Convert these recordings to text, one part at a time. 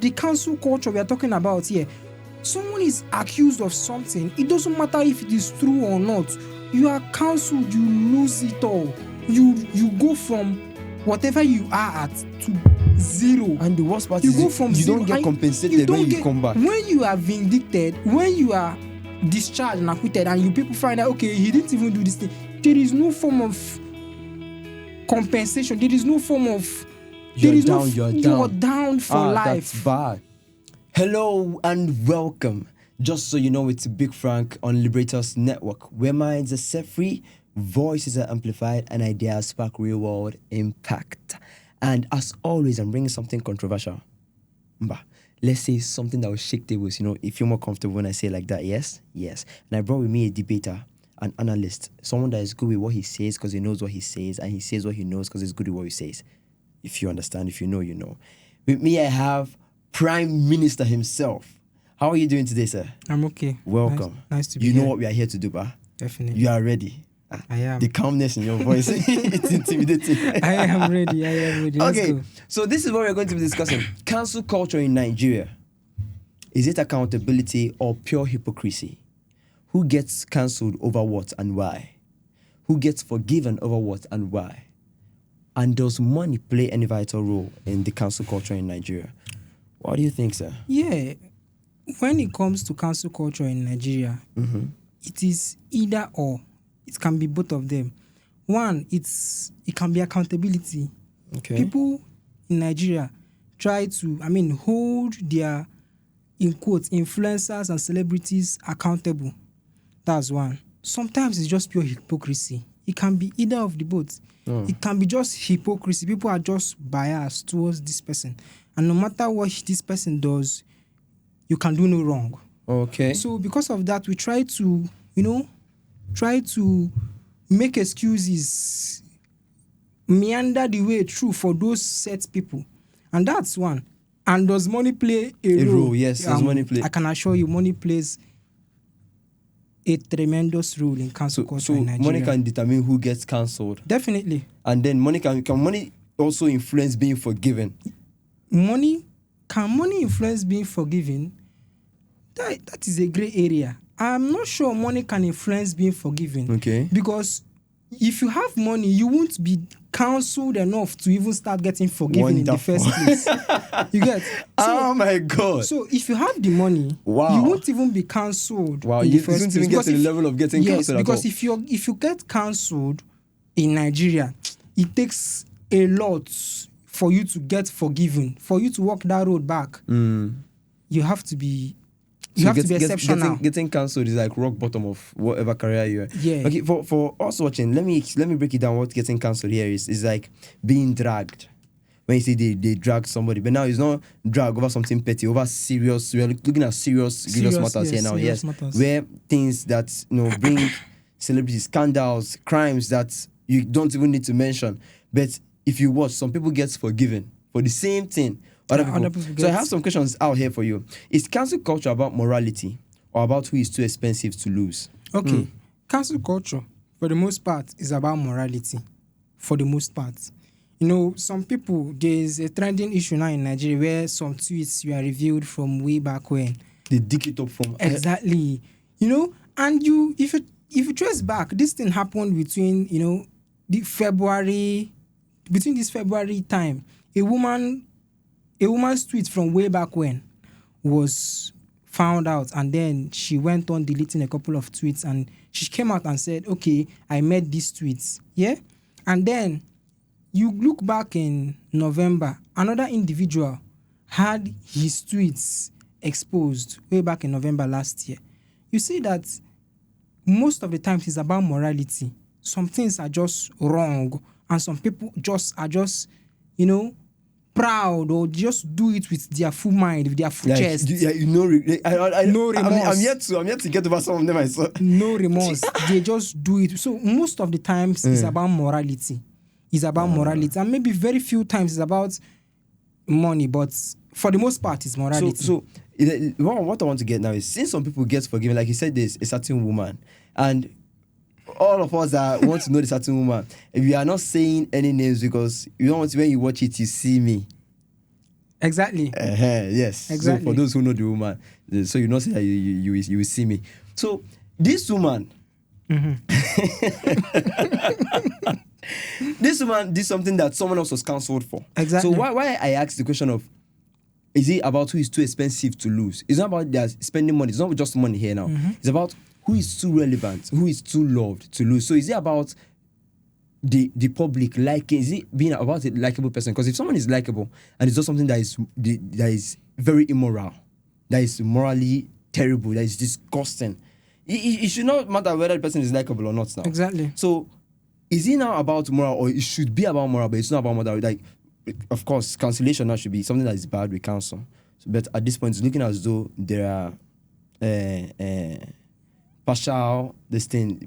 the cancel culture we are talking about here. Someone is accused of something. It doesn't matter if it is true or not. You are cancelled. You lose it all. You go from whatever you are at to zero. And the worst part you is go from you zero don't get compensated when you come back. When you are vindicted, when you are discharged and acquitted, and you people find out, okay, he didn't even do this thing, there is no form of compensation. There is no form of You're down for life. That's bad. Hello and welcome. Just so you know, it's Big Frank on Liberators Network, where minds are set free, voices are amplified, and ideas spark real world impact. And as always, I'm bringing something controversial. Let's say something that will shake tables. You know, if you're more comfortable when I say it like that, yes. And I brought with me a debater, an analyst, someone that is good with what he says because he knows what he says, and he says what he knows because he's good with what he says. If you understand, if you know, you know. With me, I have Prime Minister himself. How are you doing today, sir? I'm okay. Welcome. Nice to be here. You know what we are here to do, bah? Definitely. You are ready. I am. The calmness in your voice, it's intimidating. I am ready. Let's Okay, go. so this is what we're going to be discussing. Cancel culture in Nigeria. Is it accountability or pure hypocrisy? Who gets cancelled over what and why? Who gets forgiven over what and why? And does money play any vital role in the cancel culture in Nigeria? What do you think, sir? Yeah, when it comes to cancel culture in Nigeria, it is either or. It can be both of them. One, it can be accountability. Okay. People in Nigeria try to, hold their, in quotes, influencers and celebrities accountable. That's one. Sometimes it's just pure hypocrisy. It can be either of the both. It can be just hypocrisy. People are just biased towards this person. And no matter what this person does, you can do no wrong. Okay. So because of that, we try to, make excuses, meander the way through for those set people. And that's one. And does money play a role? Yes, does money play? I can assure you, money plays a tremendous role in cancel culture in Nigeria. Money can determine who gets cancelled. Definitely. And then money can money also influence being forgiven? Can money influence being forgiven? That is a grey area. I'm not sure money can influence being forgiven. Okay. Because if you have money, you won't be counseled enough to even start getting forgiven in the first place. You get? Oh my God. So if you have the money, wow, you won't even be cancelled. Wow, in you the first won't place. even get to the level of getting cancelled. Because if you get cancelled in Nigeria, it takes a lot for you to get forgiven, for you to walk that road back. You have to be exceptional. Getting cancelled is like rock bottom of whatever career you're in. Yeah. Okay, for us watching, let me break it down. What getting cancelled here is like being dragged. When you say they drag somebody, but now it's not drag over something petty, over serious. We are looking at serious matters here now. Yes, matters. Where things that bring celebrity scandals, crimes that you don't even need to mention. But if you watch, some people get forgiven for the same thing. Other people. So I have some questions out here for you. Is cancel culture about morality or about who is too expensive to lose? Okay. Cancel culture, for the most part, is about morality. For the most part. Some people, there's a trending issue now in Nigeria where some tweets were revealed from way back when. They dig it up from... Exactly. And if you trace back, this thing happened between this February time. A woman's tweet from way back when was found out, and then she went on deleting a couple of tweets, and she came out and said, okay, I made these tweets. Yeah? And then you look back in November, another individual had his tweets exposed way back in November last year. You see that most of the times it's about morality. Some things are just wrong, and some people are just proud, or just do it with their full mind, with their full chest. No remorse. I'm yet to get over some of them myself. No remorse. They just do it. So most of the times it's about morality. It's about morality, and maybe very few times it's about money, but for the most part it's morality. So what I want to get now is, since some people get forgiven, like you said, there's a certain woman, and all of us that want to know the certain woman, we are not saying any names because you don't want to, when you watch it, you see me. Exactly. Yes. Exactly. So for those who know the woman, so you know say that you will see me. So this woman, this woman did something that someone else was cancelled for. Exactly. So why I asked the question of, is it about who is too expensive to lose? It's not about their spending money. It's not just money here now. It's about who is too relevant, who is too loved to lose. So is it about the public liking? Is it being about a likable person? Because if someone is likable and it's just something that is very immoral, that is morally terrible, that is disgusting, it should not matter whether the person is likable or not now. Exactly. So is it now about moral, or it should be about moral, but it's not about moral? Like, of course, cancellation now should be something that is bad, we cancel. So, but at this point, it's looking as though there are partial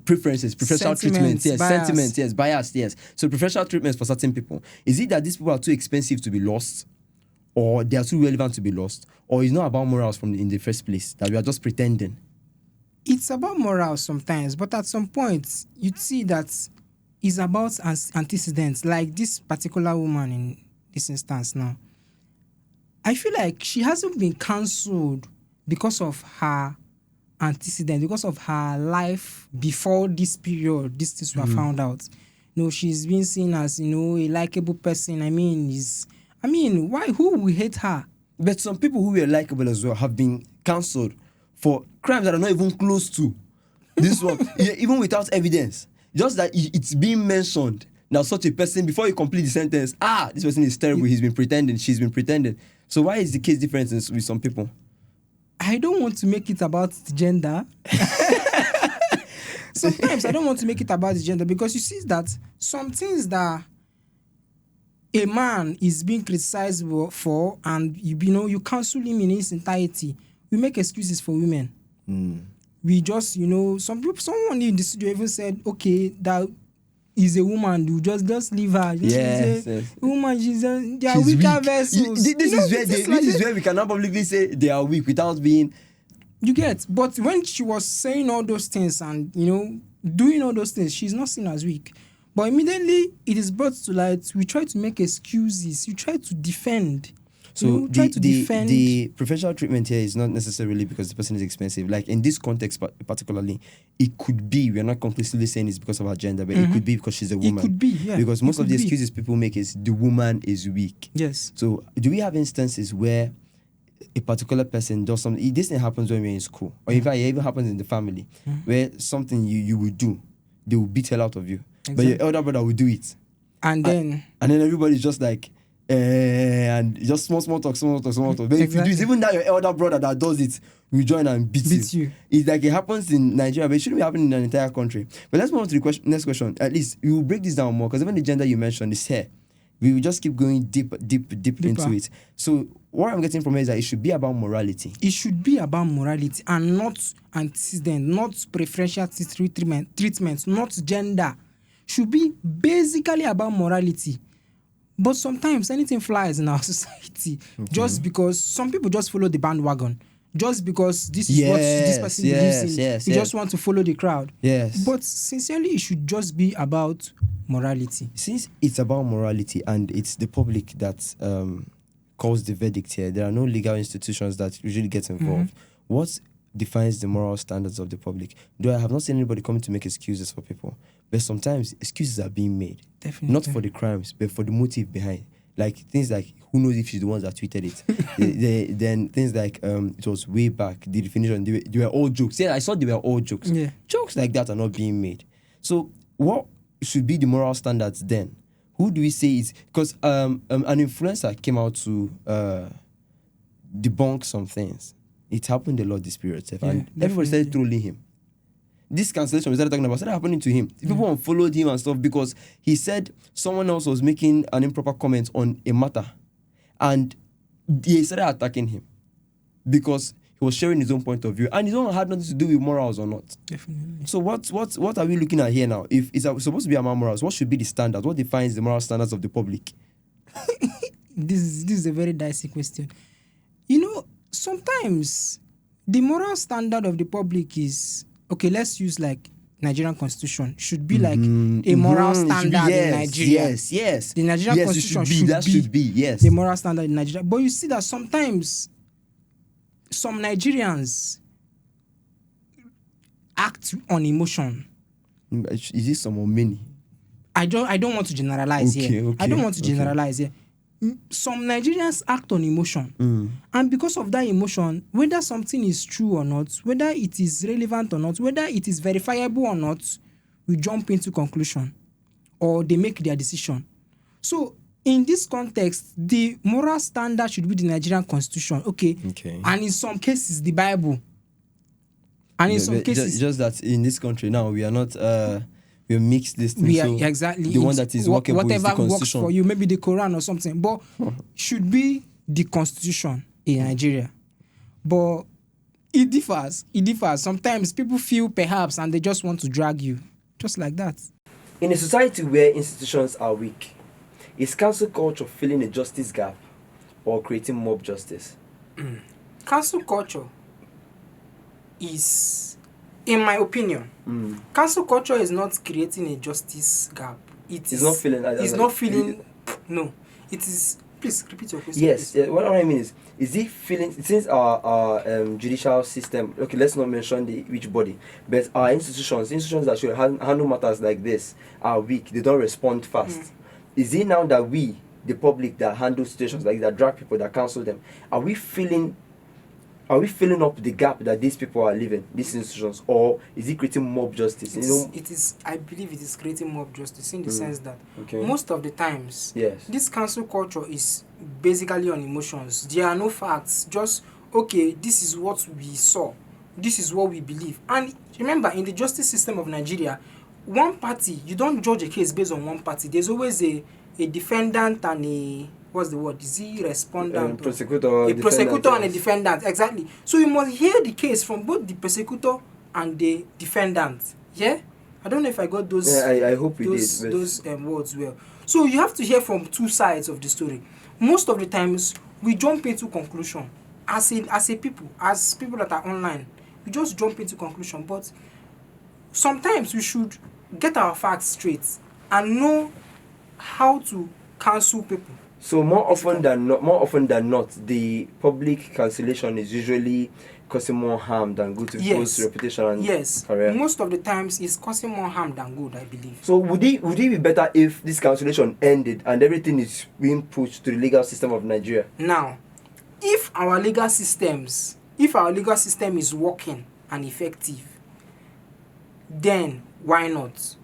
preferences, preferential treatments, yes, bias. sentiments, yes, bias, yes. So preferential treatments for certain people. Is it that these people are too expensive to be lost, or they are too relevant to be lost, or it's not about morals in the first place, that we are just pretending? It's about morale sometimes, but at some point, you'd see that it's about antecedents, like this particular woman in this instance now. I feel like she hasn't been cancelled because of her antecedent, because of her life before this period, these things were found out. She's been seen as, a likable person. Why? Who will hate her? But some people who were likable as well have been cancelled for crimes that are not even close to this one, even without evidence. Just that it's being mentioned. Now, such a person, before you complete the sentence, this person is terrible, he's been pretending, she's been pretending. So why is the case different with some people? I don't want to make it about gender. Sometimes I don't want to make it about the gender, because you see that some things that a man is being criticized for, and you cancel him in his entirety. We make excuses for women. We just, someone in the studio even said, okay, that is a woman, you just leave her. Yes. Woman, they are weaker vessels. This is where we cannot publicly say they are weak without being... You get? But when she was saying all those things and, doing all those things, she's not seen as weak. But immediately it is brought to light, we try to make excuses. You try to defend. So the professional treatment here is not necessarily because the person is expensive. Like in this context particularly, it could be, we're not conclusively saying it's because of her gender, but it could be because she's a woman. It could be, yeah. Because most of the excuses people make is the woman is weak. Yes. So do we have instances where a particular person does something? This thing happens when we're in school, or if it even happens in the family, where something you will do, they will beat hell out of you. Exactly. But your elder brother will do it. And then everybody's just like, and just small talk. But if you do it, even that your elder brother that does it will join and beat you. It's like it happens in Nigeria, but it shouldn't be happening in an entire country. But let's move on to the next question. At least we will break this down more, because even the gender you mentioned is here. We will just keep going deep into it. So what I'm getting from here is that it should be about morality. It should be about morality and not antecedent, not preferential treatment, not gender. Should be basically about morality. But sometimes anything flies in our society, just because some people just follow the bandwagon, just because this is what this person believes in. They just want to follow the crowd. Yes. But sincerely, it should just be about morality. Since it's about morality and it's the public that calls the verdict here, there are no legal institutions that usually get involved. What defines the moral standards of the public? Though I have not seen anybody coming to make excuses for people, but sometimes excuses are being made. Definitely. Not for the crimes, but for the motive behind. Like things like, who knows if she's the ones that tweeted it. Then things like, it was way back, the definition, they were all jokes. Yeah, I saw they were all jokes. Yeah. Jokes like that are not being made. So what should be the moral standards then? Who do we say is... Because an influencer came out to debunk some things. It happened a lot this period, and everybody started trolling him. This cancellation we started talking about started happening to him. People unfollowed him and stuff because he said someone else was making an improper comment on a matter, and they started attacking him because he was sharing his own point of view, and his own had nothing to do with morals or not. Definitely. So what are we looking at here now? If it's supposed to be about morals, what should be the standard? What defines the moral standards of the public? This is a very dicey question. Sometimes the moral standard of the public is, okay, let's use like Nigerian constitution should be like a moral standard in Nigeria. Yes. The Nigerian constitution should be yes. the moral standard in Nigeria. But you see that sometimes some Nigerians act on emotion. Is it some or many? I don't want to generalize here. I don't want to generalize here. Some Nigerians act on emotion. And because of that emotion, whether something is true or not, whether it is relevant or not, whether it is verifiable or not, we jump into conclusion or they make their decision. So in this context, the moral standard should be the Nigerian constitution. Okay. And in some cases, the Bible. And in some cases... Just that in this country now, we are not... we mix this thing. Exactly. The one that is workable is the constitution. Works for you, maybe the Quran or something. But should be the constitution in Nigeria. But it differs. Sometimes people feel perhaps and they just want to drag you. Just like that. In a society where institutions are weak, is cancel culture filling a justice gap or creating mob justice? Cancel culture is, in my opinion, cancel culture is not creating a justice gap. It's not filling. No, it is. Please repeat your question. Yes, what I mean is it filling? Since our judicial system, okay, let's not mention which body, but our institutions that should handle matters like this are weak. They don't respond fast. Is it now that we, the public, that handle situations like that, drag people, that counsel them, are we filling up the gap that these people are living, these institutions, or is it creating mob justice? It is. I believe it is creating mob justice in the sense that most of the times, this cancel culture is basically on emotions. There are no facts. Just this is what we saw, this is what we believe. And remember, in the justice system of Nigeria, one party, you don't judge a case based on one party. There's always a defendant and a... What's the word? Is he respondent? Prosecutor and a defendant. Exactly. So you must hear the case from both the prosecutor and the defendant. Yeah? I don't know if I got those. I hope you did. Those words well. So you have to hear from two sides of the story. Most of the times we jump into conclusion as people that are online. We just jump into conclusion. But sometimes we should get our facts straight and know how to cancel people. So more often than not, the public cancellation is usually causing more harm than good to people's reputation and career. Most of the times it's causing more harm than good, I believe. So would it be better if this cancellation ended and everything is being pushed to the legal system of Nigeria? Now, if our legal system is working and effective, then why not?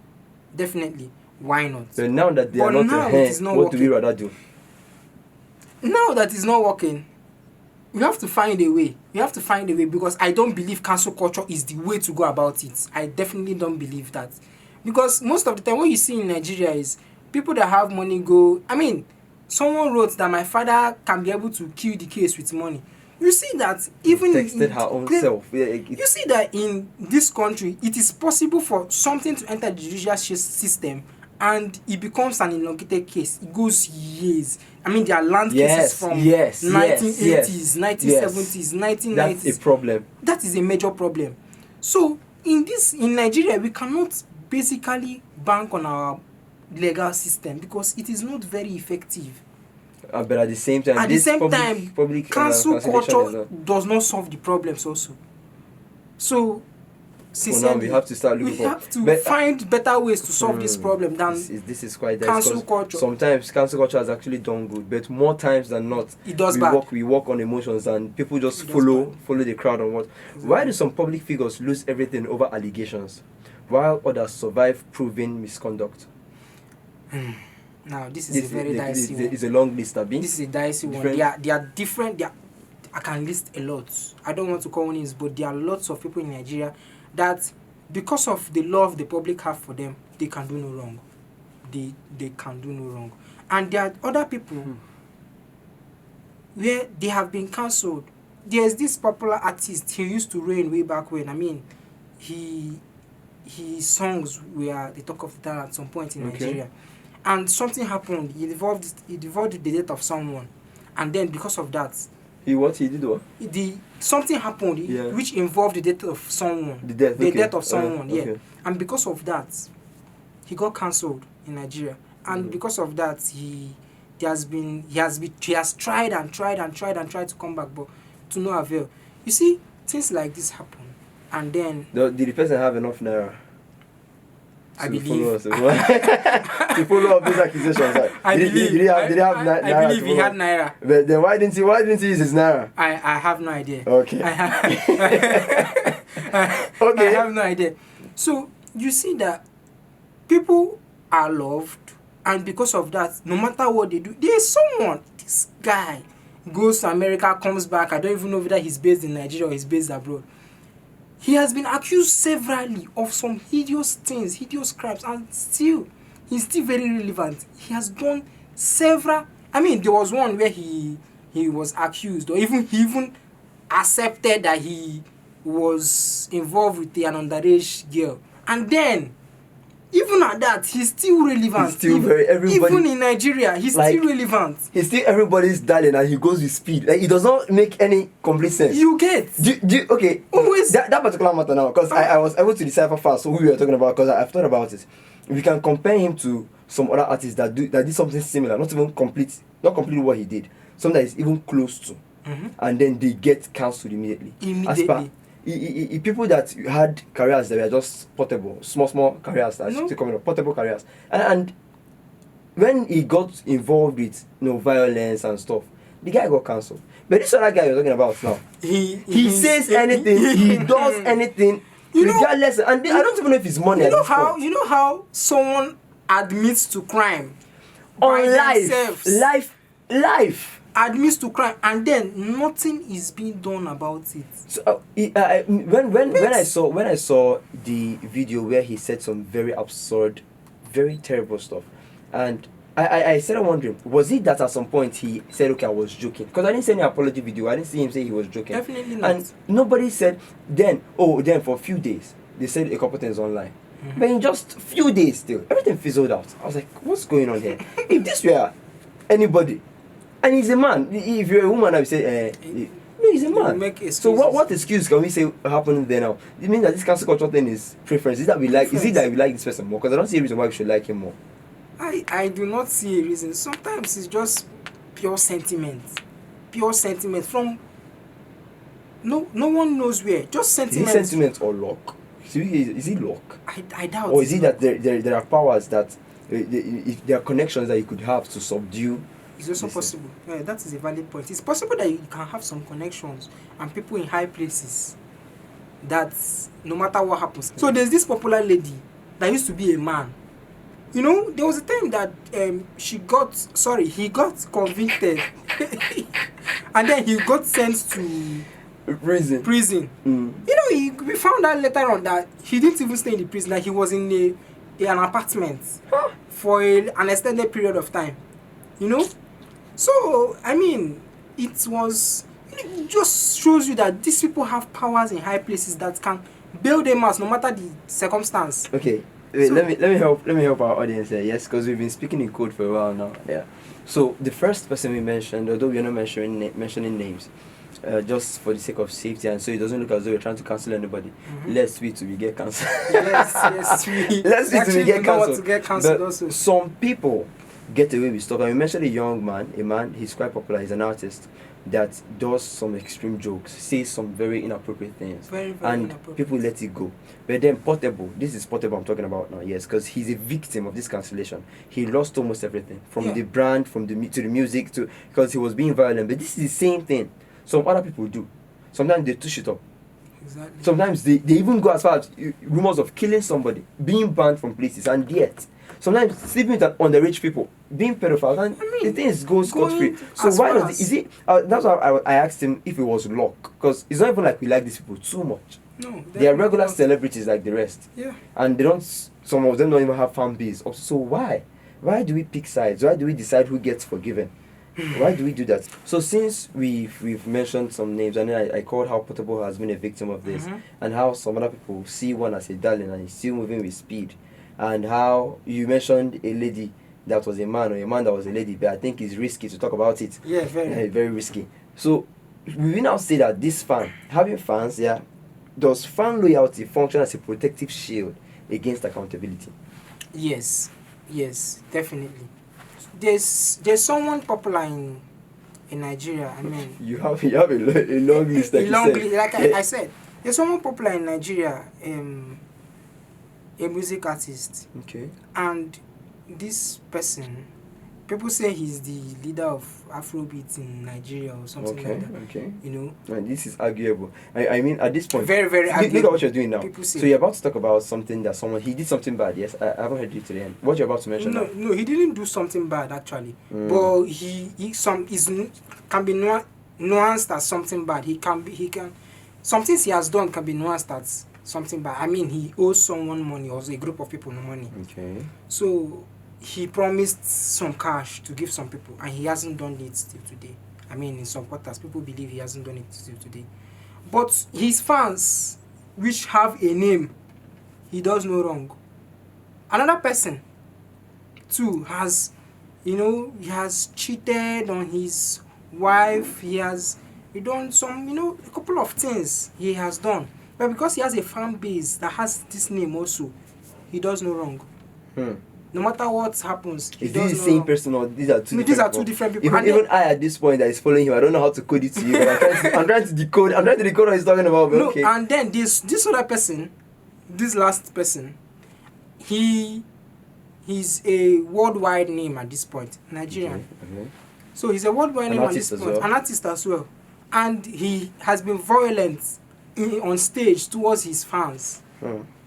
Definitely, why not? But now that they are not ahead, what do we rather do? Now that it's not working, we have to find a way. Because I don't believe cancel culture is the way to go about it. I definitely don't believe that. Because most of the time what you see in Nigeria is people that have money go... I mean, someone wrote that my father can be able to kill the case with money. You see that even... Texted her own self. You see that in this country, it is possible for something to enter the judicial system and it becomes an elongated case. It goes years. I mean, there are land cases from 1980s, 1970s, 1990s. That's a problem. That is a major problem. So, in Nigeria, we cannot basically bank on our legal system because it is not very effective. But at the same time, public cancel culture does not solve the problems also. So, now we have to start looking find better ways to solve this problem than this is quite cancel culture. Sometimes cancel culture has actually done good, but more times than not, it does we work on emotions and people just follow the crowd on what. Exactly. Why do some public figures lose everything over allegations, while others survive proven misconduct? Now this is a very dicey one. It's a long list, Abi. This is a dicey one. They are different. I can list a lot. I don't want to call names, but there are lots of people in Nigeria that because of the love the public have for them, they can do no wrong. They can do no wrong. And there are other people where they have been cancelled. There's this popular artist, he used to reign way back when. I mean, his songs were the talk of the town at some point in Nigeria. And something happened. He involved the death of someone. And then because of that, He did what? Something happened which involved the death of someone. The death of someone, okay. And because of that, he got cancelled in Nigeria. And because of that, he has tried to come back, but to no avail. You see, things like this happen, and then Did the person have enough naira? I believe to follow up these accusations. Like, did he have naira? I believe he had naira. But then why didn't he use his naira? I have no idea. Okay. I have no idea. So you see that people are loved, and because of that, no matter what they do, there's someone. This guy goes to America, comes back. I don't even know whether he's based in Nigeria or he's based abroad. He has been accused severally of some hideous things, hideous crimes, and he's still very relevant. He has done several. I mean, there was one where he was accused, or he even accepted that he was involved with an underage girl, and then even at that, he's still relevant. He's still even in Nigeria, he's still relevant. He's still everybody's darling, and he goes with speed. Like, it does not make any complete sense. You get? Okay. Always that particular matter now, because I was able to decipher fast who we were talking about, because I've thought about it. We can compare him to some other artists that did something similar, not completely what he did, something that is even close to, and then they get cancelled immediately. As per people that had careers that were just portable, small careers that still coming up, portable careers, and when he got involved with violence and stuff, the guy got cancelled. But this other guy you're talking about now, he says anything, he does anything, regardless, and I don't even know if it's money. You know how someone admits to crime on life. Admits to crime, and then nothing is being done about it. So when I saw the video where he said some very absurd, very terrible stuff, and I started wondering, was it that at some point he said, okay, I was joking? Because I didn't see any apology video. I didn't see him say he was joking. Definitely not. And nobody said then for a few days they said a couple things online. But in just a few days still, everything fizzled out. I was like, what's going on here? If this were anybody, and he's a man. If you're a woman, I would say, no, he's a man. So what excuse can we say happening there now? You mean that this cancel culture thing is preference? Is it that we like this person more? Because I don't see a reason why we should like him more. I do not see a reason. Sometimes it's just pure sentiment. From no one knows where. Just sentiment. Is it sentiment or luck? Is it luck? I doubt. Or is it that there are powers that there are connections that you could have to subdue? It's also possible. Yeah, that is a valid point. It's possible that you can have some connections and people in high places that no matter what happens. So there's this popular lady that used to be a man. There was a time that he got convicted and then he got sent to prison. We found out later on that he didn't even stay in the prison, like he was in an apartment for an extended period of time. So I mean, it just shows you that these people have powers in high places that can bail them out no matter the circumstance. Okay, wait, let me help our audience here. Yes, because we've been speaking in code for a while now. Yeah. So the first person we mentioned, although we are not mentioning names, just for the sake of safety, and so it doesn't look as though we're trying to cancel anybody. Let's wait till we get cancelled. Yes, let's wait till we get cancelled. Also. Some people get away with stuff. And we mentioned a man, he's quite popular, he's an artist that does some extreme jokes, says some very inappropriate things, very and inappropriate. People let it go. But then this is Portable I'm talking about now, yes, because he's a victim of this cancellation. He lost almost everything, from the brand, to the music, because he was being violent. But this is the same thing some other people do. Sometimes they touch it up. Exactly. Sometimes they even go as far as rumors of killing somebody, being banned from places, and yet sometimes sleeping with underage people, being pedophiles, and the things go scot-free. So why does is it? That's why I asked him if it was luck, because it's not even like we like these people too much. No, they are regular celebrities like the rest. Yeah. And they don't. Some of them don't even have fan base. So why? Why do we pick sides? Why do we decide who gets forgiven? Why do we do that? So since we've mentioned some names, and then I called how Portable has been a victim of this, and how some other people see one as a darling and he's still moving with speed, and how you mentioned a lady that was a man, or a man that was a lady, but I think it's risky to talk about it. Yeah, very risky. So we now say that this fan, having fans, yeah, does fan loyalty function as a protective shield against accountability? Yes, yes, definitely. There's someone popular in Nigeria. I mean, You have a long list, like a you long said. like I said, there's someone popular in Nigeria, a music artist, Okay. and this person, people say he's the leader of Afrobeat in Nigeria or something Okay. like that. Okay. You know, And this is arguable. I mean, at this point, very very. look at arguable. what you're doing now. People say. So you're about to talk about something that he did something bad. Yes, I haven't heard you to the end. What you're about to mention now? No, he didn't do something bad actually, but can be nuanced as something bad. He can some things he has done can be nuanced as something bad. I mean, he owes someone money or a group of people money. Okay. So he promised some cash to give some people, and he hasn't done it till today. I mean, in some quarters, people believe he hasn't done it till today. But his fans, which have a name, he does no wrong. Another person too has, he has cheated on his wife. He done some, a couple of things he has done. But because he has a fan base that has this name also, he does no wrong. No matter what happens, he Is does this no the same wrong. person or these are two? No, different these are people? two different people. Even, And even I at this point that is following him, I don't know how to code it to you. But I'm trying to decode. I'm trying to decode what he's talking about. But no, okay. and then this other person, this last person, he's a worldwide name at this point, Nigerian. Okay. So he's a worldwide name at artist this as point, well. an artist as well, and he has been violent on stage towards his fans.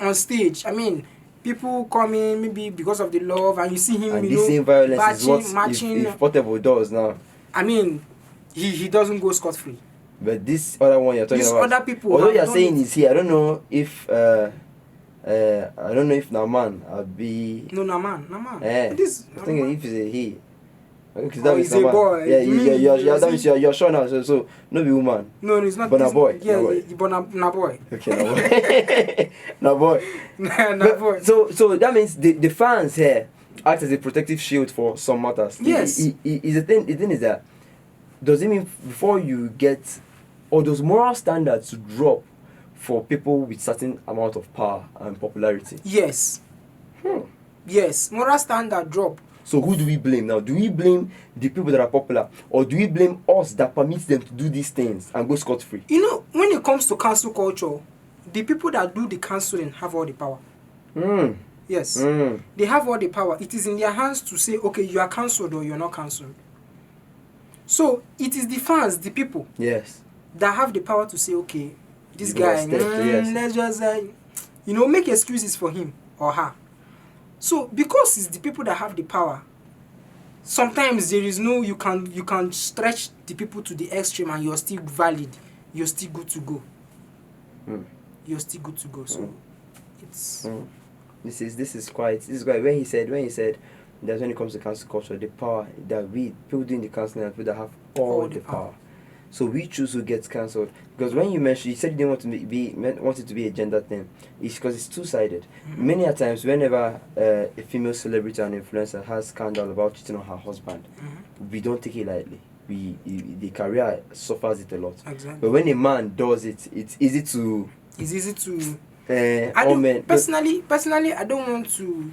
On stage, I mean, people come in maybe because of the love, and you see him, And this same violence is what matching. if Portable does now. I mean, he doesn't go scot free. But this other one you're talking These about, other people although have you're done saying it. is he, I don't know if Naman I'll be. No, Naman. I'm thinking if it's a he. Because Oh, he's a boy. Yeah, You mean that means you're sure now. So no be woman. No, it's not. But na boy. Yeah, Na boy. but na boy. Okay, na boy. Na boy. Na boy. So that means the fans here act as a protective shield for some matters. Yes. The thing is that, does it mean before you get, or those moral standards drop for people with certain amount of power and popularity? Yes. Yes, moral standard drop. So who do we blame now? Do we blame the people that are popular, or do we blame us that permits them to do these things and go scot-free? When it comes to cancel culture, the people that do the cancelling have all the power. Yes. They have all the power. It is in their hands to say, okay, you are cancelled or you're not cancelled. So it is the fans, the people, Yes, that have the power to say, okay, this You guy, must yes. let's just, make excuses for him or her. So because it's the people that have the power, sometimes there is no, you can stretch the people to the extreme and you're still valid. You're still good to go. You're still good to go. So it's This is quite when he said that when it comes to cancel culture, the power that people doing the cancelling and people that have all the power. So we choose who gets cancelled. Because when you said you didn't want it to be a gender thing. It's because it's two-sided. Many a times, whenever a female celebrity and influencer has scandal about cheating on her husband, we don't take it lightly. The career suffers it a lot. Exactly. But when a man does it, it's easy to. It's easy to. Personally, I don't want to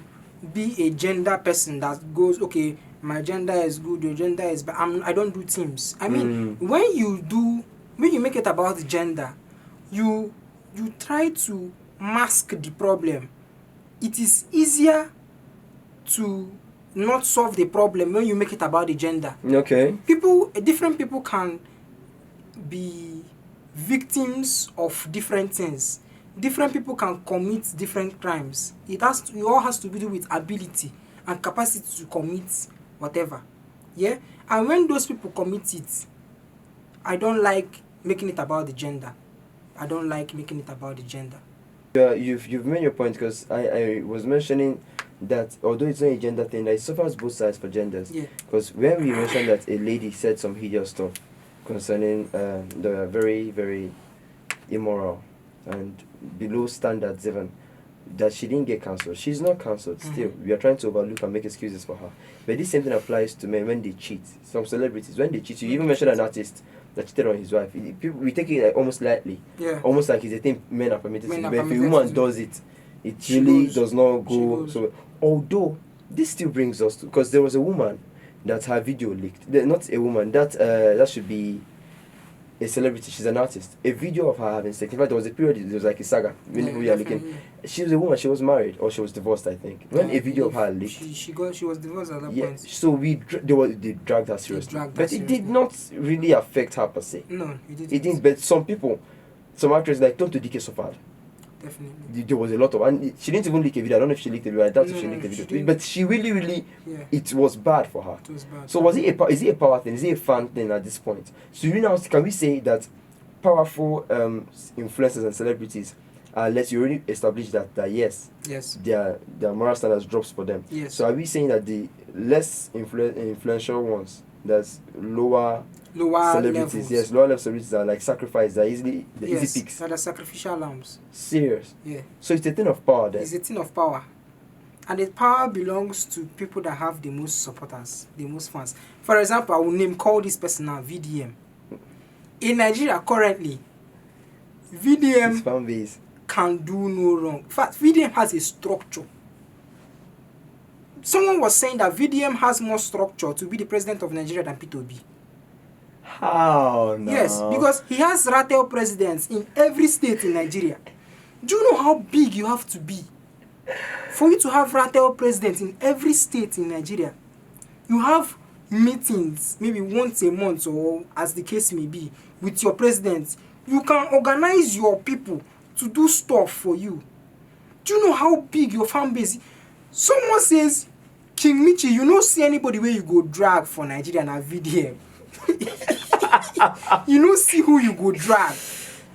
be a gender person that goes, okay, my gender is good, your gender is bad. I don't do teams. I mean, when you make it about gender, you try to mask the problem. It is easier to not solve the problem when you make it about the gender. Okay. Different people can be victims of different things. Different people can commit different crimes. It all has to do with ability and capacity to commit whatever. Yeah? And when those people commit it, I don't like making it about the gender. You've made your point, because I was mentioning that although it's not a gender thing, that it suffers both sides for genders. Yeah. Because when we mentioned that a lady said some hideous stuff concerning the very, very immoral and below standards even, that she didn't get cancelled. She's not cancelled still. We are trying to overlook and make excuses for her. But this same thing applies to men when they cheat. Some celebrities, when they cheat, you even mentioned an artist that cheated on his wife, people we take it like almost lightly, almost like it's a thing men are permitted to do. But if a woman does it, it really does not go. So although this still brings us to, because there was a woman that her video leaked. Not a woman, that should be a celebrity. She's an artist. A video of her having sex. In fact, there was a period. There was like a saga. We are looking. She was a woman. She was married or she was divorced. I think. When a video of her leaked, she was divorced at that point. So they dragged her seriously, but it did not really affect her per se. No, it didn't. But some actors like Tonto Dike suffered. Definitely. There was a lot of, and she didn't even leak a video. I don't know if she leaked a video. I doubt if she leaked a video. But she really, it was bad for her. It was bad. So is it a power thing? Is it a fan thing at this point? So can we say that powerful influencers and celebrities, unless you already establish that yes, their moral standards drops for them. Yes. So are we saying that the less influential ones, that's lower celebrities, levels. Lower level celebrities are like sacrificed, they're easy picks. They're the sacrificial lambs. Serious. Yeah. So it's a thing of power then. It's a thing of power. And the power belongs to people that have the most supporters, the most fans. For example, I will call this person now VDM. In Nigeria currently, VDM His fan base can do no wrong. In fact, VDM has a structure. Someone was saying that VDM has more structure to be the president of Nigeria than P2B. How now? Yes, because he has Ratel presidents in every state in Nigeria. Do you know how big you have to be for you to have Ratel presidents in every state in Nigeria? You have meetings maybe once a month or as the case may be with your president. You can organize your people to do stuff for you. Do you know how big your fan base is? Someone says, King Michi, you don't see anybody where you go drag for Nigeria and VDM. You don't see who you go drag.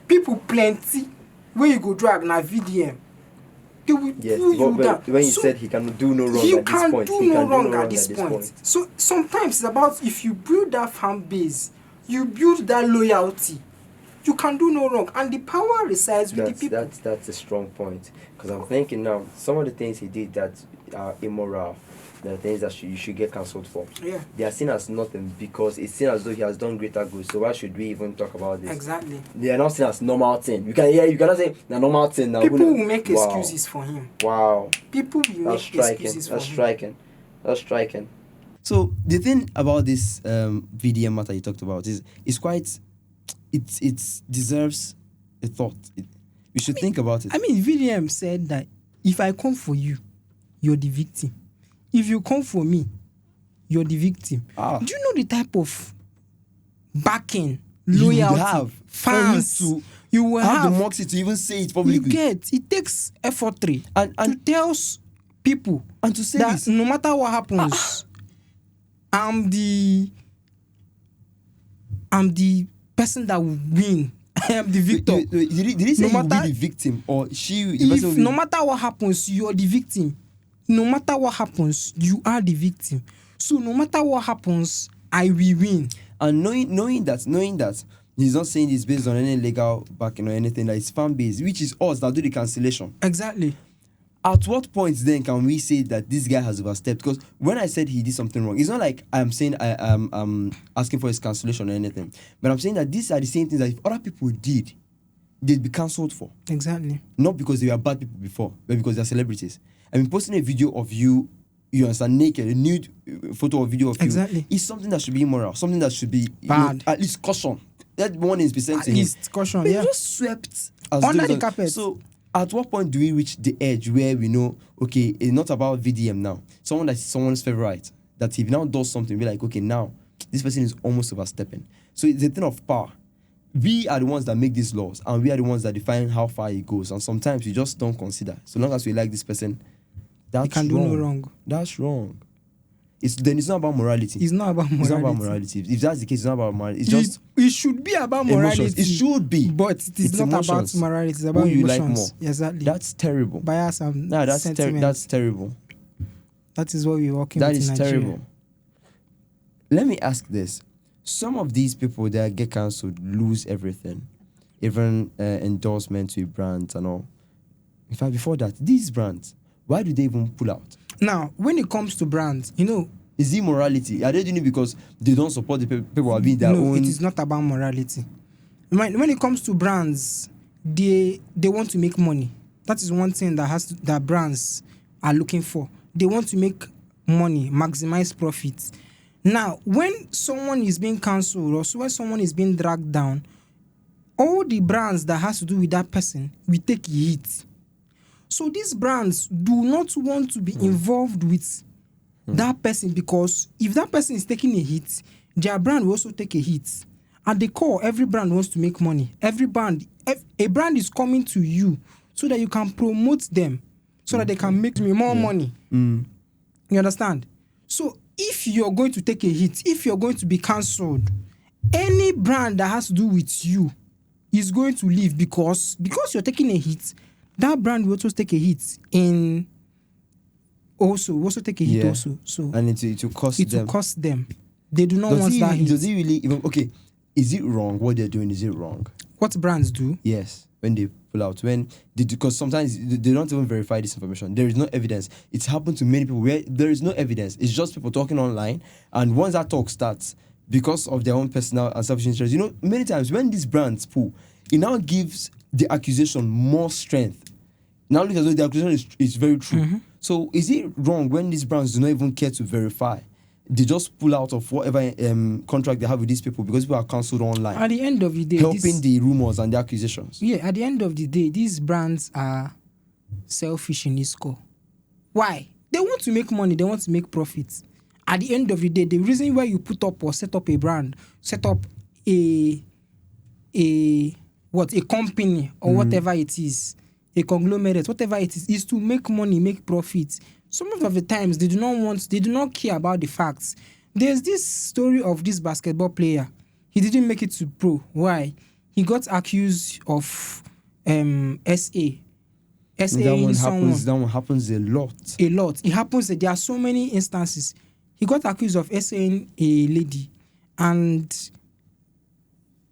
People plenty where you go drag na VDM. They will do you down. When you said he can do no wrong at this point, he can do no wrong at this point. So sometimes it's about if you build that fan base, you build that loyalty, you can do no wrong, and the power resides with the people. That's a strong point, because I'm thinking now some of the things he did that are immoral, the things that you should get cancelled for. Yeah. They are seen as nothing because it's seen as though he has done greater good. So why should we even talk about this? Exactly. They are not seen as normal thing. You cannot say the normal thing now. People will make excuses for him. Wow. People will make excuses for him. That's striking. So the thing about this VDM matter you talked about is quite. It deserves a thought. We should think about it. I mean, VDM said that if I come for you, you're the victim. If you come for me, you're the victim. Do you know the type of backing, loyalty, fans you will have the moxie to even say it publicly? It takes effort and to tell people and to say that this. No matter what happens, I'm the person that will win. I am the victor. Did he say you will be the victim or she? No matter what happens, you're the victim. No matter what happens, you are the victim. So no matter what happens, I will win. And knowing that he's not saying this based on any legal backing or anything, that it's fan base, which is us that do the cancellation. Exactly. At what point then can we say that this guy has overstepped? Because when I said he did something wrong, it's not like I'm saying I'm asking for his cancellation or anything. But I'm saying that these are the same things that if other people did, they'd be cancelled for. Exactly. Not because they were bad people before, but because they're celebrities. I mean, posting a video of you understand, naked, a nude photo or video of you is something that should be immoral, something that should be bad. At least caution. That one is percent to him. At least caution, but just swept under the carpet. So at what point do we reach the edge where we know, okay, it's not about VDM now. Someone that's someone's favorite, that if he now does something, we're like, okay, now this person is almost overstepping. So it's a thing of power. We are the ones that make these laws, and we are the ones that define how far it goes. And sometimes we just don't consider. So long as we like this person, that's can do no wrong. That's wrong. It's not about morality. It's not about morality. It's not about morality. If that's the case, it's not about morality. It's just it should be about morality. Emotions. It should be, but it is not emotions. about morality. It's about who you emotions. like more. Exactly. That's terrible. Bias and that's sentiment. that's terrible. That is what we're working That with is in Nigeria. terrible. Let me ask this: some of these people that get cancelled lose everything, even endorsements with brands and all. In fact, before that, these brands, why do they even pull out? Now, when it comes to brands, Is it morality? Are they doing it because they don't support the people who are being their No, own? it is not about morality. When it comes to brands, they want to make money. That is one thing that brands are looking for. They want to make money, maximize profits. Now, when someone is being cancelled or when someone is being dragged down, all the brands that has to do with that person will take a hit. So these brands do not want to be involved with that person, because if that person is taking a hit, their brand will also take a hit. At the core, every brand wants to make money. A brand is coming to you so that you can promote them, so that they can make me more money. You understand? So if you're going to take a hit, if you're going to be cancelled, any brand that has to do with you is going to leave, because you're taking a hit. That brand will also take a hit also take a hit also. So and it will cost it them. will cost them. They do not want that hit. Does it really even is it wrong what they're doing? Is it wrong? What brands do? Yes, when they pull out, because sometimes they don't even verify this information. There is no evidence. It's happened to many people where there is no evidence. It's just people talking online, and once that talk starts, because of their own personal and selfish interest, many times when these brands pull, it now gives the accusation more strength. Now look as though the accusation is very true. So is it wrong when these brands do not even care to verify? They just pull out of whatever contract they have with these people because people are cancelled online. At the end of the day, helping the rumors and the accusations. Yeah, at the end of the day, these brands are selfish in this core. Why? They want to make money, they want to make profits. At the end of the day, the reason why you put up or set up a brand, set up a company or whatever it is, a conglomerate, whatever it is to make money, make profits. Some of the times they do not care about the facts. There's this story of this basketball player. He didn't make it to pro. Why? He got accused of SA. That one happens a lot. A lot. It happens. There are so many instances. He got accused of SAing a lady, and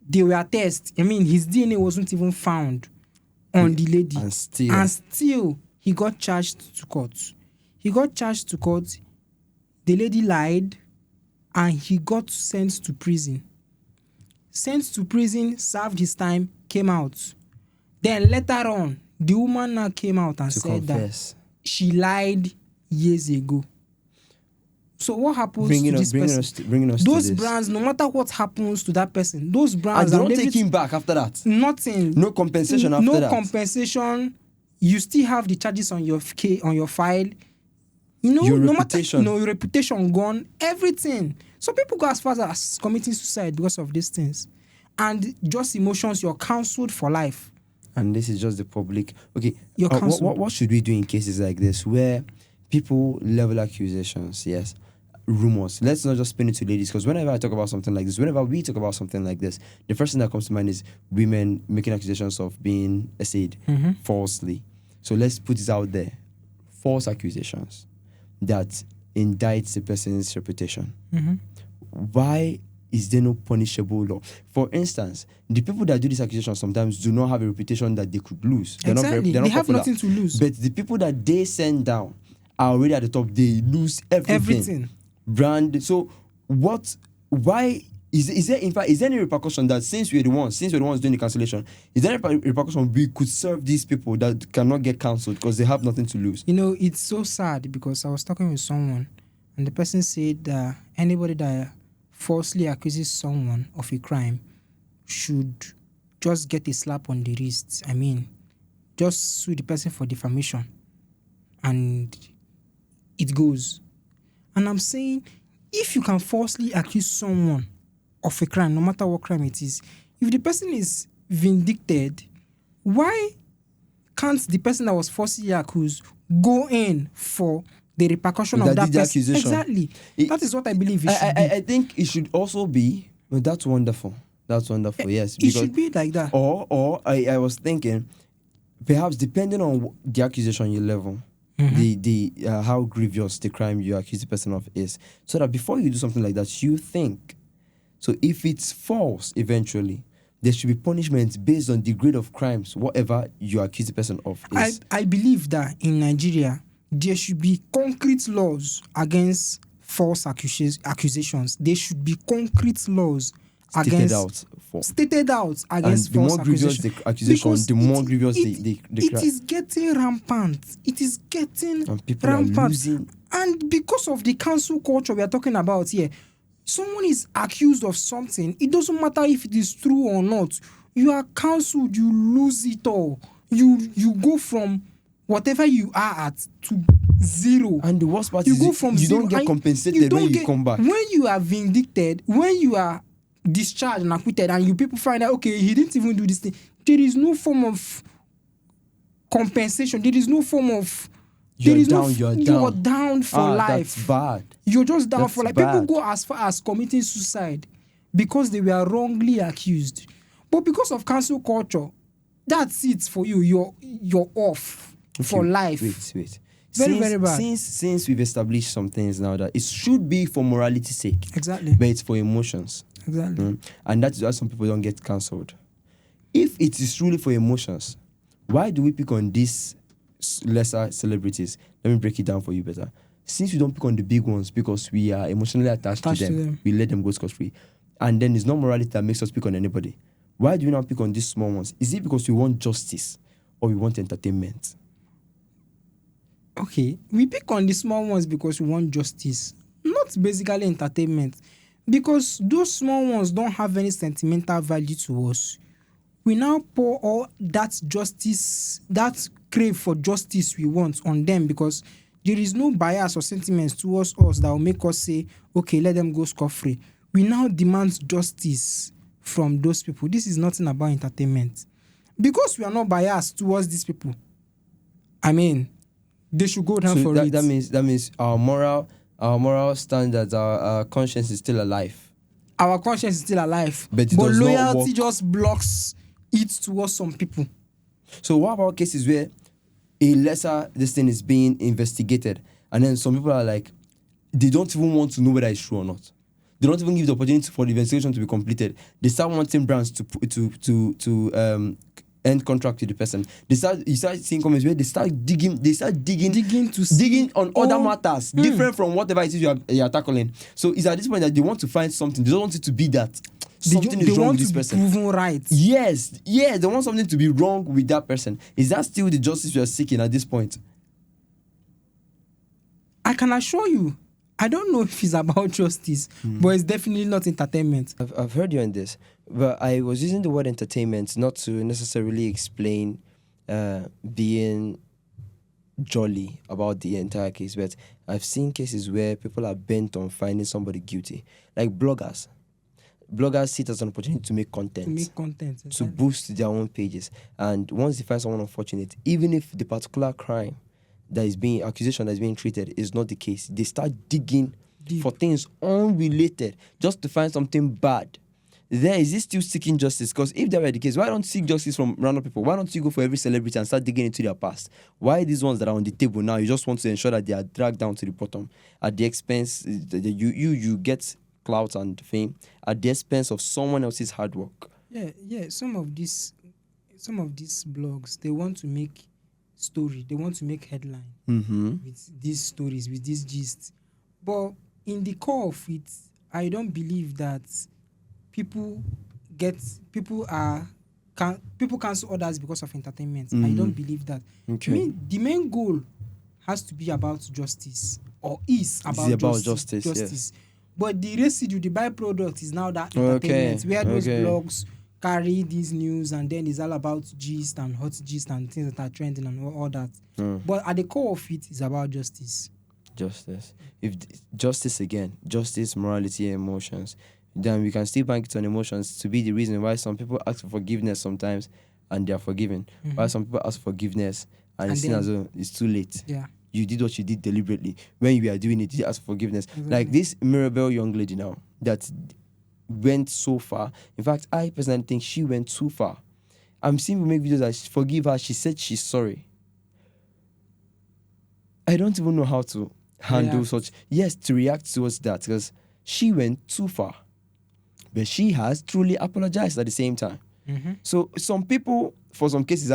they were tested. I mean, his DNA wasn't even found on the lady. And still he got charged to court. The lady lied, and he got sent to prison. Served his time, came out. Then later on, the woman now came out and said that she lied years ago. So what happens to this person? Those brands, no matter what happens to that person, those brands... And they don't take him back after that? Nothing. No compensation after that? No compensation. You still have the charges on your file. Your reputation. Your reputation gone. Everything. So people go as far as committing suicide because of these things. And just emotions, you're cancelled for life. And this is just the public. Okay, you're cancelled. What should we do in cases like this where people level accusations? Yes. Rumors. Let's not just spin it to ladies, because whenever we talk about something like this, the first thing that comes to mind is women making accusations of being essayed falsely. So let's put it out there. False accusations that indicts the person's reputation. Why is there no punishable law? For instance, the people that do these accusations sometimes do not have a reputation that they could lose. They're exactly. Not they have popular. Nothing to lose. But the people that they send down are already at the top. They lose everything. Brand. So why is there any repercussion that since we're the ones doing the cancellation, is there any repercussion we could serve these people that cannot get cancelled because they have nothing to lose? It's so sad, because I was talking with someone and the person said that anybody that falsely accuses someone of a crime should just get a slap on the wrist. I mean, just sue the person for defamation, and it goes. And I'm saying, if you can falsely accuse someone of a crime, no matter what crime it is, if the person is vindicted, why can't the person that was falsely accused go in for the repercussion of that person? Exactly. That is what I believe it should be. I think it should also be, well, that's wonderful. Yes. It should be like that. Or I was thinking, perhaps depending on the accusation you level, the how grievous the crime you accuse the person of is, so that before you do something like that, you think. So if it's false, eventually, there should be punishments based on the grade of crimes, whatever you accuse the person of is. I believe that in Nigeria, there should be concrete laws against false accusations. There should be concrete laws Stated out against and the false more grievous accusations. the accusation, Because the more grievous it the cry. is getting rampant. It is getting And people rampant. are losing. And because of the cancel culture we are talking about here, someone is accused of something. It doesn't matter if it is true or not. You are cancelled. You lose it all. You go from whatever you are at to zero. And the worst part You is go from you zero don't get and compensated when you come back. When you are vindicted, when you are discharged and acquitted, and you people find out, okay, he didn't even do this thing. There is no form of compensation. There is no form of. You're You're down for life. That's bad. You're just down That's for life. bad. People go as far as committing suicide because they were wrongly accused. But because of cancel culture, that's it for you. You're off for life. Wait. Very bad. Since we've established some things now that it should be for morality's sake. Exactly. But it's for emotions. Exactly. And that is why some people don't get cancelled. If it is truly for emotions, why do we pick on these lesser celebrities? Let me break it down for you better. Since we don't pick on the big ones because we are emotionally attached to them, we let them go scot-free. And then it's not morality that makes us pick on anybody. Why do we not pick on these small ones? Is it because we want justice or we want entertainment? Okay, we pick on the small ones because we want justice, not basically entertainment. Because those small ones don't have any sentimental value to us. We now pour all that justice, that crave for justice we want on them because there is no bias or sentiments towards us that will make us say, okay, let them go scot-free. We now demand justice from those people. This is nothing about entertainment. Because we are not biased towards these people, I mean, they should go down for it. That means our moral standards, our conscience is still alive. Our conscience is still alive. But loyalty just blocks it towards some people. So what about cases where a lesser this thing is being investigated and then some people are like, they don't even want to know whether it's true or not. They don't even give the opportunity for the investigation to be completed. They start wanting brands to end contract with the person. You start seeing comments where they start digging on other matters different from whatever it is you are tackling. So it's at this point that they want to find something. They don't want it to be that something is wrong with this person. They want to be proven right. Yes, they want something to be wrong with that person. Is that still the justice you are seeking at this point? I can assure you, I don't know if it's about justice, but it's definitely not entertainment. I've heard you on this, but I was using the word entertainment not to necessarily explain being jolly about the entire case, but I've seen cases where people are bent on finding somebody guilty, like bloggers. Bloggers see it as an opportunity to make content. Exactly. To boost their own pages. And once they find someone unfortunate, even if the particular crime accusation that is being treated is not the case, they start digging deep for things unrelated just to find something bad. Is it still seeking justice? Because if that were the case, why don't you seek justice from random people? Why don't you go for every celebrity and start digging into their past? Why these ones that are on the table now, you just want to ensure that they are dragged down to the bottom at the expense, you get clout and fame at the expense of someone else's hard work? Yeah. Some of these blogs, they want to make story. They want to make headline with these stories, with these gists. But in the core of it, I don't believe that people cancel others because of entertainment. I don't believe that. Okay. I mean, the main goal has to be about justice, or is about justice. Yes. But the residue, the byproduct, is now that entertainment, where those blogs carry these news, and then it's all about gist and hot gist and things that are trending and all that. But at the core of it is about justice. If justice, morality, emotions, then we can still bank it on emotions to be the reason why some people ask for forgiveness sometimes and they are forgiven. Why some people ask for forgiveness and it's seen as though it's too late. Yeah. You did what you did deliberately. When you are doing it, you ask for forgiveness. Exactly. Like this Mirabelle young lady now that went so far. In fact, I personally think she went too far. I'm seeing people make videos that forgive her. She said she's sorry. I don't even know how to handle to react towards that, because she went too far. But she has truly apologized at the same time. So some people for some cases,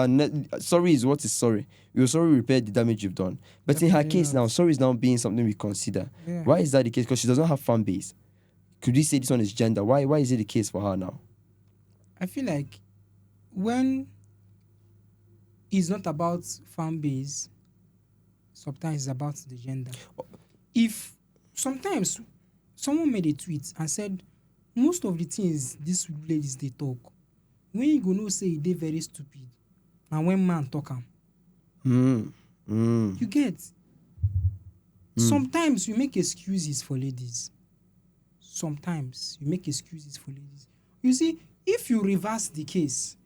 sorry is what is sorry. You will sorry repair the damage you've done. But in her Definitely case not. now, sorry is now being something we consider. Yeah. Why is that the case? Because she doesn't have fan base. Could we say this one is gender? Why is it the case for her now? I feel like when it's not about fan base, sometimes it's about the gender. If sometimes someone made a tweet and said most of the things these ladies they talk, when you go know say they very stupid, and when man talk them, you get. Sometimes you make excuses for ladies. Sometimes you make excuses for ladies. You see, if you reverse the case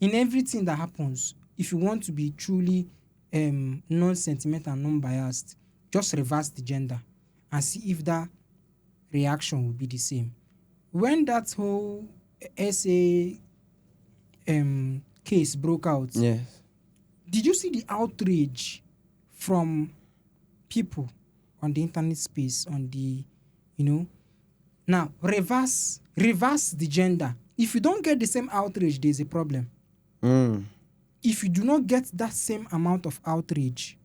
in everything that happens, if you want to be truly non-sentimental and non-biased, just reverse the gender and see if that reaction will be the same. When that whole SA case broke out, Yes. did you see the outrage from people on the internet space, on the, now reverse the gender. If you don't get the same outrage, there's a problem. If you do not get that same amount of outrage,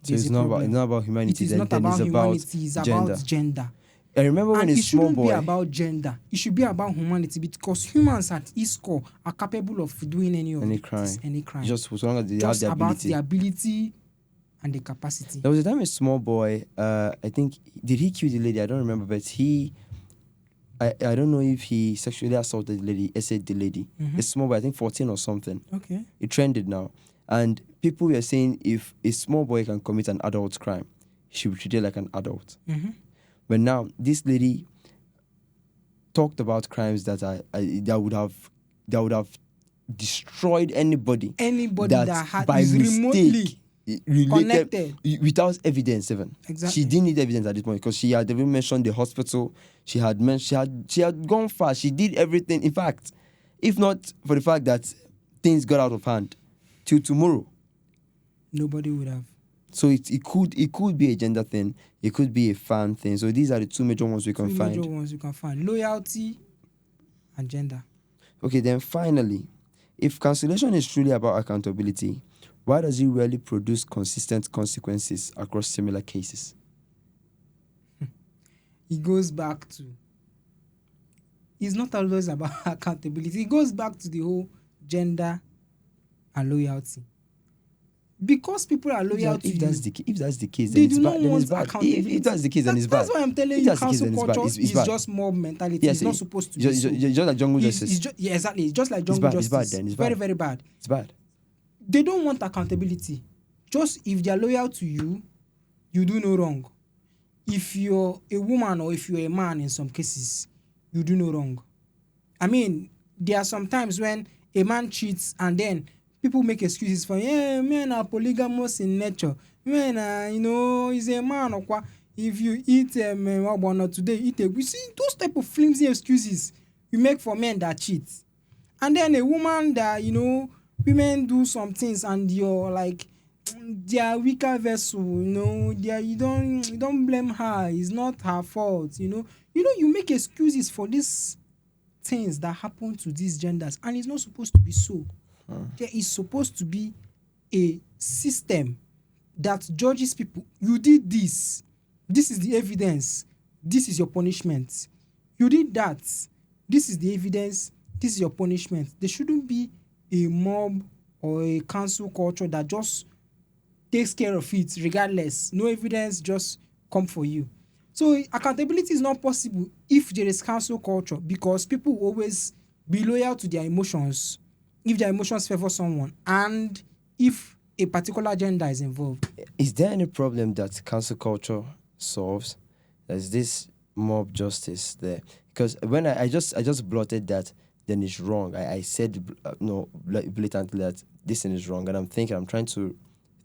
so it's not about humanity. It is not about humanity, it's about gender. I remember when and a it small shouldn't boy. be about gender. It should be about humanity, because humans at its core are capable of doing any crime. Just as long as they have Just the about ability. the ability and the capacity. There was a time a small boy, I think, did he kill the lady? I don't remember, but I don't know if he sexually assaulted the lady, essayed the lady. A small boy, I think 14 or something. Okay. It trended now. And people were saying if a small boy can commit an adult crime, he should be treated like an adult. But now, this lady talked about crimes that would have destroyed anybody. That had by is mistake remotely connected without evidence even. Exactly. She didn't need evidence at this point because she had even mentioned the hospital. She had gone far. She did everything. In fact, if not for the fact that things got out of hand, till tomorrow, nobody would have. So it could be a gender thing. It could be a fan thing. So these are the two major ones we can find. Loyalty and gender. Okay, then finally, if cancellation is truly about accountability, why does it rarely produce consistent consequences across similar cases? It goes back to, it's not always about accountability. It goes back to the whole gender and loyalty. Because people are loyal to you. If that's the case, they then do not then want it's bad. accountability. If that's the case, then it's bad. That's why I'm telling you, cancel culture is just mob mentality. Yes, it's not supposed to just, be so. Just like jungle justice. Yeah, exactly. It's just like jungle justice. It's bad then. It's very, bad. very bad. It's bad. They don't want accountability. Just if they are loyal to you, you do no wrong. If you're a woman or if you're a man in some cases, you do no wrong. I mean, there are some times when a man cheats and then people make excuses for, men are polygamous in nature. Men, he's a man or what. If you eat today, eat a. You see, those type of flimsy excuses you make for men that cheat. And then a woman that, women do some things and you're like, they are weaker vessel, you don't blame her. It's not her fault, You make excuses for these things that happen to these genders, and it's not supposed to be so. There is supposed to be a system that judges people. You did this. This is the evidence. This is your punishment. You did that. This is the evidence. This is your punishment. There shouldn't be a mob or a cancel culture that just takes care of it regardless. No evidence, just come for you. So accountability is not possible if there is cancel culture, because people will always be loyal to their emotions if their emotions favor someone and if a particular gender is involved. Is there any problem that cancel culture solves? There's this mob justice there. Because when I just blotted that, then it's wrong. I said blatantly that this thing is wrong, and I'm trying to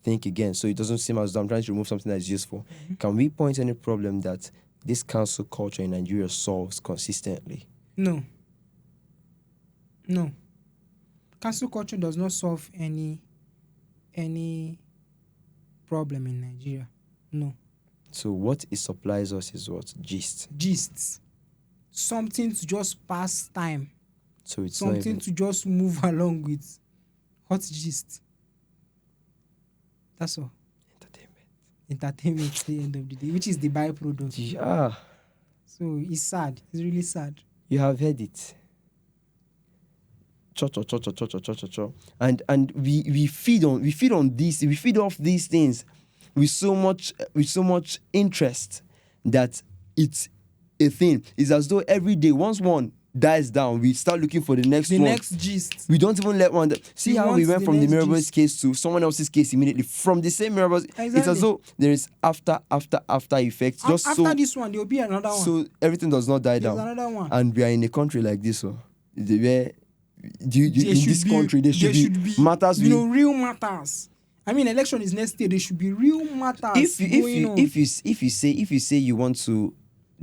think again, so it doesn't seem as though I'm trying to remove something that is useful. Can we point any problem that this cancel culture in Nigeria solves consistently? No. Cancel culture does not solve any problem in Nigeria. No. So what it supplies us is what? Gist. Something to just pass time. So it's something to just move along with What's gist? That's all. Entertainment. Entertainment at the end of the day, which is the byproduct. Yeah, So it's sad. It's really sad. you have heard it. Cho cho cho cho cho cho cho cho cho. And we feed on this, we feed off these things with so much interest that it's a thing. It's as though every day, once one dies down, we start looking for the next The one. next gist. We don't even let one. See We how want we went the from the next Mirabel's gist. case to someone else's case immediately from the same Mirabel's. It's Exactly. as though there is after effects. Just After so this one, there will be another one. so everything does not die There's down. another one. And we are in a country like this, so where There in should this be- country there should be matters. real matters. I mean, election is next year. There should be real matters going on. If you say you want to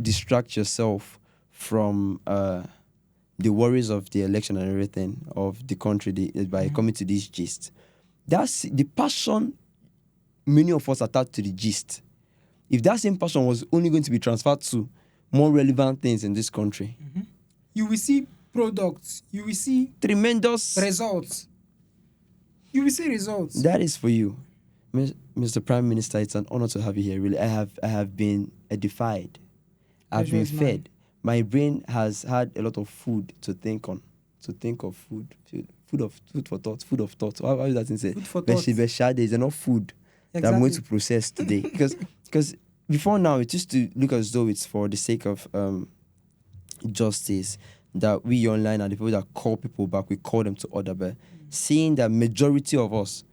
distract yourself from the worries of the election and everything of the country by coming to this gist, that's the passion many of us attach to the gist. If that same passion was only going to be transferred to more relevant things in this country, You will see products. You will see tremendous results. You will see results. that is for you, Mr. Prime Minister. It's an honor to have you here. Really, I have been edified. I've Pleasure been is mine. fed. My brain has had a lot of food to think on. To think of food for thought. Food of thought. How is that in say? Food for thought. There's enough food that I'm going to process today. Because before now, it used to look as though it's for the sake of justice that we online and the people that call people back, we call them to order. But seeing that majority of us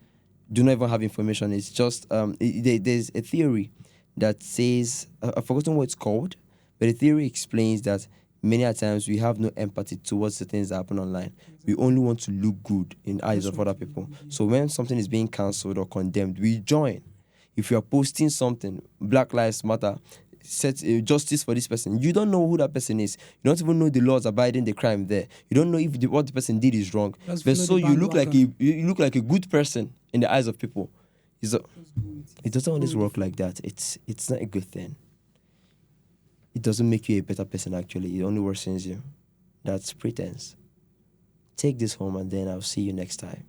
do not even have information, it's just there's a theory that says I've forgotten what it's called, but the theory explains that many a times we have no empathy towards the things that happen online. We only want to look good in eyes of other people. So when something is being cancelled or condemned, we join. If you are posting something, Black Lives Matter, set justice for this person, you don't know who that person is. You don't even know the laws abiding the crime there. You don't know if what the person did is wrong. Just But follow so the you look bandwagon. like a good person in the eyes of people. It doesn't always work like that. It's not a good thing. It doesn't make you a better person, actually. It only worsens you. That's pretense. Take this home and then I'll see you next time.